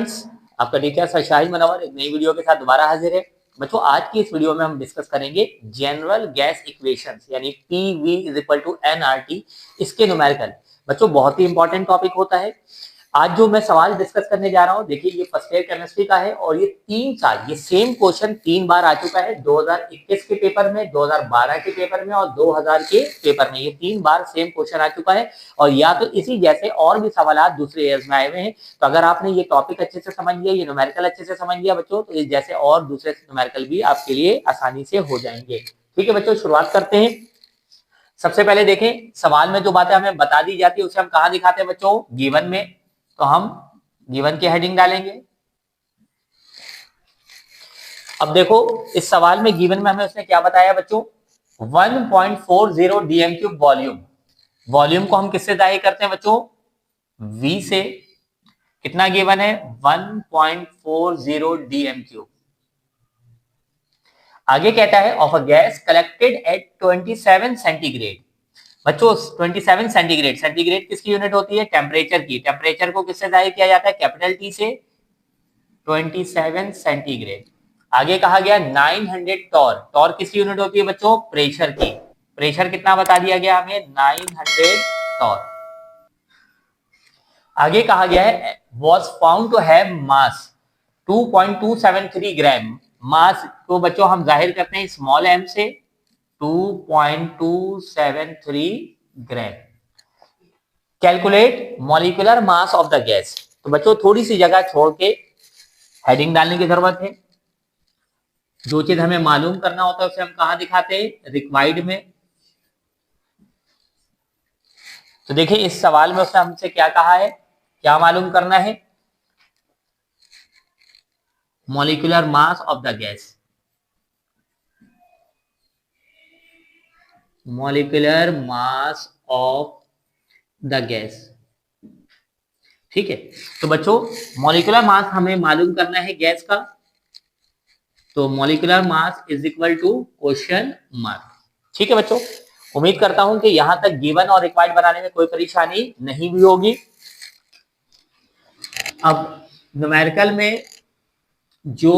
Friends, आपका teacher sir Shahid manoeuvre एक नई वीडियो के साथ दोबारा हाजिर है। बच्चों, आज की इस वीडियो में हम डिस्कस करेंगे जनरल गैस इक्वेशंस यानी PV is equal to nRT, इसके न्यूमेरिकल। बच्चों, बहुत ही इंपॉर्टेंट टॉपिक होता है। आज जो मैं सवाल डिस्कस करने जा रहा हूँ, देखिए ये फर्स्ट ईयर केमिस्ट्री का है और ये 3 साल ये सेम क्वेश्चन 3 बार आ चुका है। 2021 के पेपर में, 2012 के पेपर में और 2000 के पेपर में, ये 3 बार सेम क्वेश्चन आ चुका है। और या तो इसी जैसे और भी सवाल दूसरे ईयर्स में आए हुए हैं। तो अगर आपने ये टॉपिक अच्छे से समझ लिया, ये न्यूमेरिकल अच्छे से समझ लिया बच्चों, तो इस जैसे और दूसरे न्यूमेरिकल भी आपके लिए आसानी से हो जाएंगे। ठीक है बच्चों, शुरुआत करते हैं। सबसे पहले देखें, सवाल में जो बातें हमें बता दी जाती है उसे हम कहाँ दिखाते हैं बच्चों? गिवन में। तो हम गिवन की हेडिंग डालेंगे। अब देखो, इस सवाल में गिवन में हमें उसने क्या बताया बच्चों? 1.40 डीएम क्यूब वॉल्यूम। वॉल्यूम को हम किससे जाहिर करते हैं बच्चों? V से। कितना गिवन है? 1.40 डीएम क्यूब। आगे कहता है of a gas collected at 27 centigrade. बच्चों, 27 सेंटीग्रेड, सेंटीग्रेड किसकी यूनिट होती है? टेम्परेचर की। टेम्परेचर को किससे जाहिर किया जाता है? कैपिटल T से। 27 सेंटीग्रेड। आगे कहा गया 900 टॉर। टॉर किसकी यूनिट होती है बच्चों? प्रेशर की। प्रेशर कितना बता दिया गया हमें? 900 टॉर। आगे कहा गया है was found to have mass 2.273 ग्राम। मास को बच्चों हम जाहिर करते हैं स्मॉल m से, 2.273 ग्राम। Calculate molecular mass of the gas. तो बच्चों, थोड़ी सी जगह छोड़ के हेडिंग डालने की जरूरत है। जो चीज हमें मालूम करना होता है उसे हम कहां दिखाते हैं? रिक्वायर्ड में। तो देखिए, इस सवाल में उसने हमसे क्या कहा है, क्या मालूम करना है? Molecular mass of the gas. Molecular mass of the gas. ठीक है, तो बच्चों मॉलिक्यूलर मास हमें मालूम करना है गैस का। तो molecular mass is equal to question mark. ठीक है बच्चों, उम्मीद करता हूं कि यहां तक गिवन और रिक्वायर्ड बनाने में कोई परेशानी नहीं भी होगी। अब न्यूमेरिकल में जो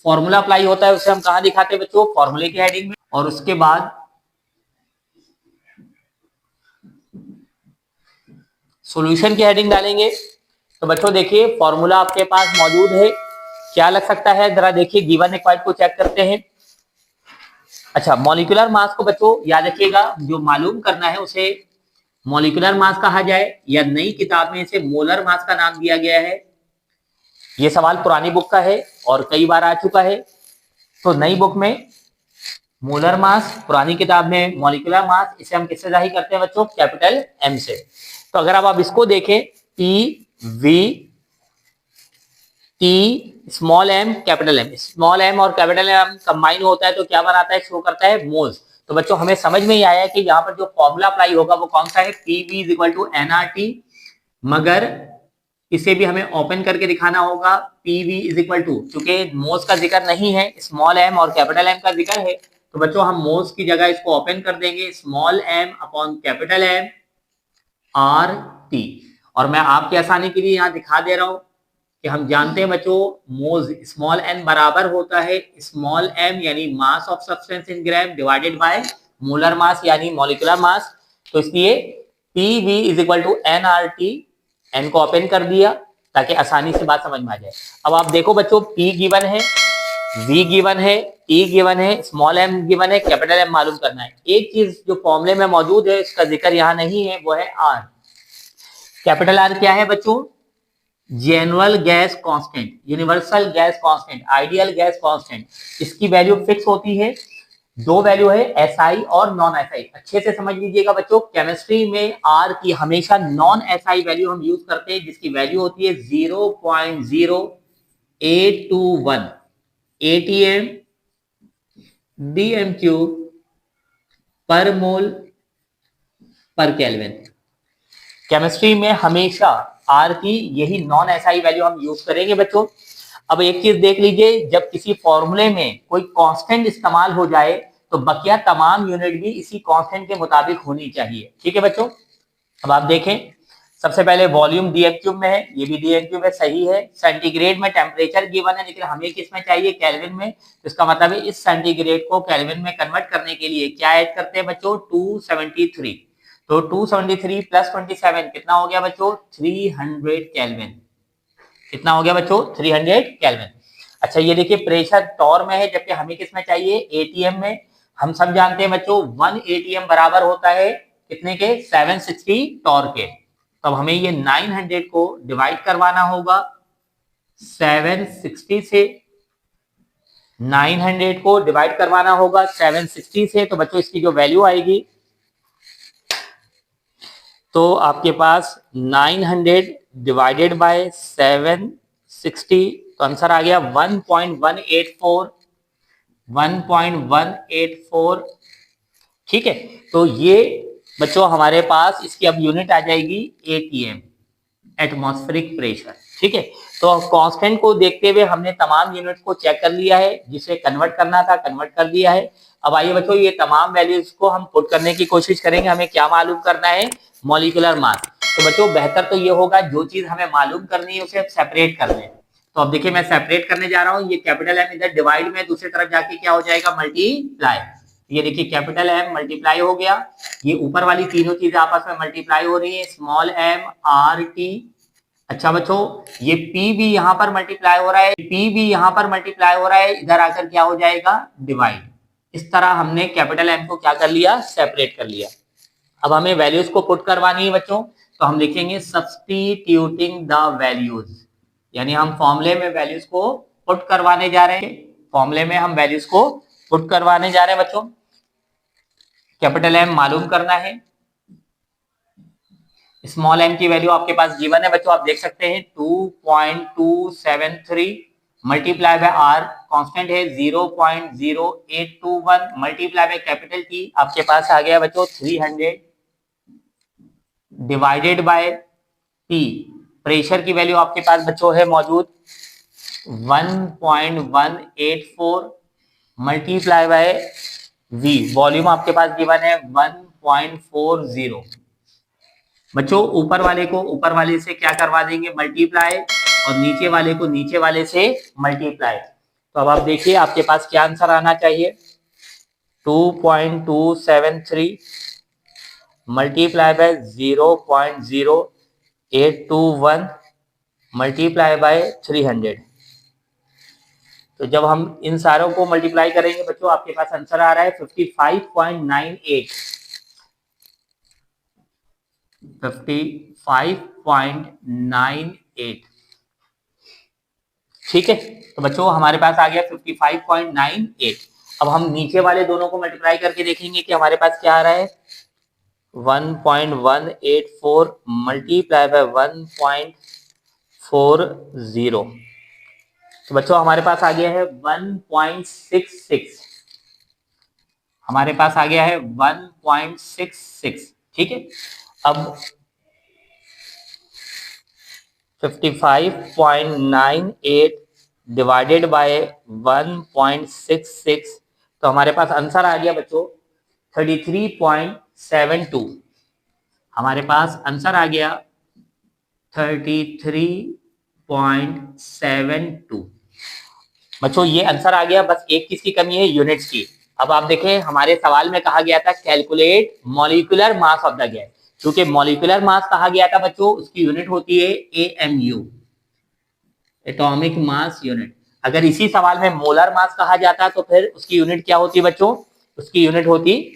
फॉर्मूला अप्लाई होता है उसे हम कहां दिखाते हैं बच्चों? फॉर्मूले की हेडिंग में। और उसके बाद सॉल्यूशन की हेडिंग डालेंगे। तो बच्चों देखिए, फॉर्मूला आपके पास मौजूद है। क्या लग सकता है? जरा देखिए, गिवन रिक्वायर्ड को चेक करते हैं। अच्छा, मॉलिक्यूलर मास को बच्चों याद रखिएगा, जो मालूम करना है उसे मॉलिक्यूलर मास कहा जाए, या नई किताब में इसे मोलर मास का नाम दिया गया है। यह सवाल पुरानी बुक का है और कई बार आ चुका है। तो नई बुक में मोलर मास, पुरानी किताब में मॉलिक्यूलर मास। इसे हम किससे जाहिर करते हैं बच्चों? कैपिटल M से। तो अगर आप इसको देखें, PV T small m capital M, small m और कैपिटल M कंबाइन होता है तो क्या बनाता है? शो करता है मोल्स। तो बच्चों हमें समझ में ही आया कि यहाँ पर जो फॉर्मूला अप्लाई होगा वो कौन सा है? PV is equal to nRT। मगर इसे भी हमें ओपन करके दिखाना होगा। PV इज इक्वल टू, चूंकि मोल्स का जिक्र नहीं है, स्मॉल m और कैपिटल M का जिक्र है, तो बच्चों हम मोल्स की जगह इसको ओपन कर देंगे, small m upon capital M RT। और मैं आपकी आसानी के लिए यहाँ दिखा दे रहा हूं कि हम जानते हैं बच्चों, मोल्स स्मॉल n बराबर होता है स्मॉल m यानी mass of substance in gram divided by molar mass यानी मॉलिक्यूलर मास। तो इसलिए PV is equal to nRT। n को ओपन कर दिया ताकि आसानी से बात समझ में आ जाए। अब आप देखो बच्चों, P गिवन है, V गिवन है, T गिवन है, स्मॉल m गिवन है, कैपिटल M मालूम करना है। एक चीज जो फॉर्मूले में मौजूद है, इसका जिक्र यहाँ नहीं है, वो है R। कैपिटल R क्या है बच्चों? General gas constant, universal gas constant, ideal gas constant. इसकी वैल्यू फिक्स होती है। दो वैल्यू है, SI और नॉन SI। अच्छे से समझ लीजिएगा बच्चों, केमिस्ट्री में R की हमेशा नॉन SI वैल्यू हम यूज करते हैं, जिसकी वैल्यू होती है 0.0821 ATM DM क्यूब पर मोल पर केल्विन। केमिस्ट्री में हमेशा R की यही नॉन SI वैल्यू हम यूज करेंगे बच्चों। अब एक चीज देख लीजिए, जब किसी फॉर्मूले में कोई कांस्टेंट इस्तेमाल हो जाए तो बकिया तमाम यूनिट भी इसी कांस्टेंट के मुताबिक होनी चाहिए। ठीक है बच्चों, अब आप देखें, सबसे पहले वॉल्यूम डी क्यूब में है, ये भी डी क्यूब है, सही है। सेंटीग्रेड में टेम्परेचर गिवन है, लेकिन हमें किस में चाहिए, केल्विन में। तो इसका मतलब है इस सेंटीग्रेड को केल्विन में कन्वर्ट करने के लिए क्या ऐड करते हैं बच्चों, 273। तो 273 प्लस 27 कितना हो गया बच्चों, 300 केल्विन। कितना हो गया बच्चों, 300 केल्विन। अच्छा ये देखिए प्रेशर टॉर में है, जबकि हमें किसमें चाहिए, एटीएम में। हम सब जानते हैं बच्चों 1 एटीएम बराबर होता है कितने के, 760 टॉर के। तब हमें ये 900 को डिवाइड करवाना होगा 760 से, 900 को डिवाइड करवाना होगा 760 से। तो बच्चों इसकी जो वैल्यू आएगी, तो आपके पास 900 डिवाइडेड बाय 760, तो आंसर आ गया 1.184, 1.184। ठीक है, तो ये बच्चों हमारे पास इसकी अब यूनिट आ जाएगी एटीएम, एटमॉस्फेरिक प्रेशर। ठीक है, तो कांस्टेंट को देखते हुए हमने तमाम यूनिट को चेक कर लिया है, जिसे कन्वर्ट करना था कन्वर्ट कर दिया है। अब आइए बच्चों ये तमाम वैल्यूज को हम पुट करने की कोशिश करेंगे। हमें क्या मालूम करना है, मॉलिक्यूलर मास। तो बच्चों बेहतर तो ये होगा जो चीज हमें मालूम करनी है उसे सेपरेट कर लें। तो अब देखिए मैं सेपरेट करने जा रहा हूँ, ये कैपिटल एम इधर डिवाइड में, दूसरी तरफ जाके क्या हो जाएगा, मल्टीप्लाई। ये देखिए कैपिटल एम मल्टीप्लाई हो गया, ये ऊपर वाली तीनों चीजें आपस में मल्टीप्लाई हो रही है, स्मॉल एम आर टी। अच्छा बच्चों ये पी भी यहाँ पर मल्टीप्लाई हो रहा है, पी भी यहाँ पर मल्टीप्लाई हो रहा है, इधर आकर क्या हो जाएगा, डिवाइड। इस तरह हमने कैपिटल एम को क्या कर लिया, सेपरेट कर लिया। अब हमें वैल्यूज को पुट करवानी है बच्चों, तो हम लिखेंगे सब्स्टिट्यूटिंग द वैल्यूज, यानी हम फॉर्मूले में वैल्यूज को पुट करवाने जा रहे हैं। फॉर्मूले में हम वैल्यूज को पुट करवाने जा रहे हैं बच्चों। कैपिटल एम मालूम करना है, स्मॉल एम की वैल्यू आपके पास गिवन है बच्चों, आप देख सकते हैं 2.273 मल्टीप्लाई बाय आर कांस्टेंट है 0.0821 मल्टीप्लाई बाय कैपिटल टी आपके पास आ गया बच्चों 300 डिवाइडेड बाय टी, प्रेशर की वैल्यू आपके पास बच्चों है मौजूद 1.184 मल्टीप्लाई बाय वी, वॉल्यूम आपके पास गिवन है 1.40। बच्चों ऊपर वाले को ऊपर वाले से क्या करवा देंगे, मल्टीप्लाई, और नीचे वाले को नीचे वाले से मल्टीप्लाई। तो अब आप देखिए आपके पास क्या आंसर आना चाहिए, 2.273 मल्टीप्लाई बाय 0.0821 मल्टीप्लाई बाय 300। तो जब हम इन सारों को मल्टीप्लाई करेंगे बच्चों आपके पास आंसर आ रहा है 55.98, 55.98। ठीक है, तो बच्चों हमारे पास आ गया 55.98। अब हम नीचे वाले दोनों को मल्टीप्लाई करके देखेंगे कि हमारे पास क्या आ रहा है, 1.184 मल्टीप्लाई बाय 1.40। तो बच्चों हमारे पास आ गया है 1.66, हमारे पास आ गया है 1.66। ठीक है, अब 55.98 डिवाइडेड बाय 1.66, तो हमारे पास आंसर आ गया बच्चों 33.72। हमारे पास आंसर आ गया 33.72। बच्चों ये आंसर आ गया, बस एक चीज की कमी है, यूनिट्स की। अब आप देखें हमारे सवाल में कहा गया था calculate molecular mass of the gas, क्योंकि मॉलिक्यूलर मास कहा गया था बच्चों, उसकी यूनिट होती है एएमयू, एटॉमिक मास यूनिट। अगर इसी सवाल में मोलर मास कहा जाता तो फिर उसकी यूनिट क्या होती बच्चों, उसकी यूनिट होती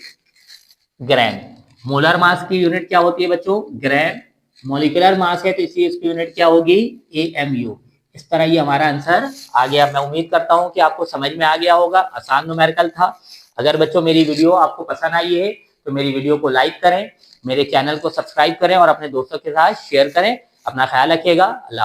ग्राम। मोलर मास की यूनिट क्या होती है बच्चों, ग्राम। मॉलिक्यूलर मास है तो इसलिए इसकी यूनिट क्या होगी, एएमयू। इस तरह ये हमारा आंसर आ गया। मैं उम्मीद करता हूं कि आपको समझ में आ गया होगा, आसान न्यूमेरिकल था। अगर बच्चों मेरी वीडियो आपको पसंद आई है तो मेरी वीडियो को लाइक करें, मेरे चैनल को सब्सक्राइब करें और अपने दोस्तों के साथ शेयर करें। अपना ख्याल रखिएगा। अल्लाह।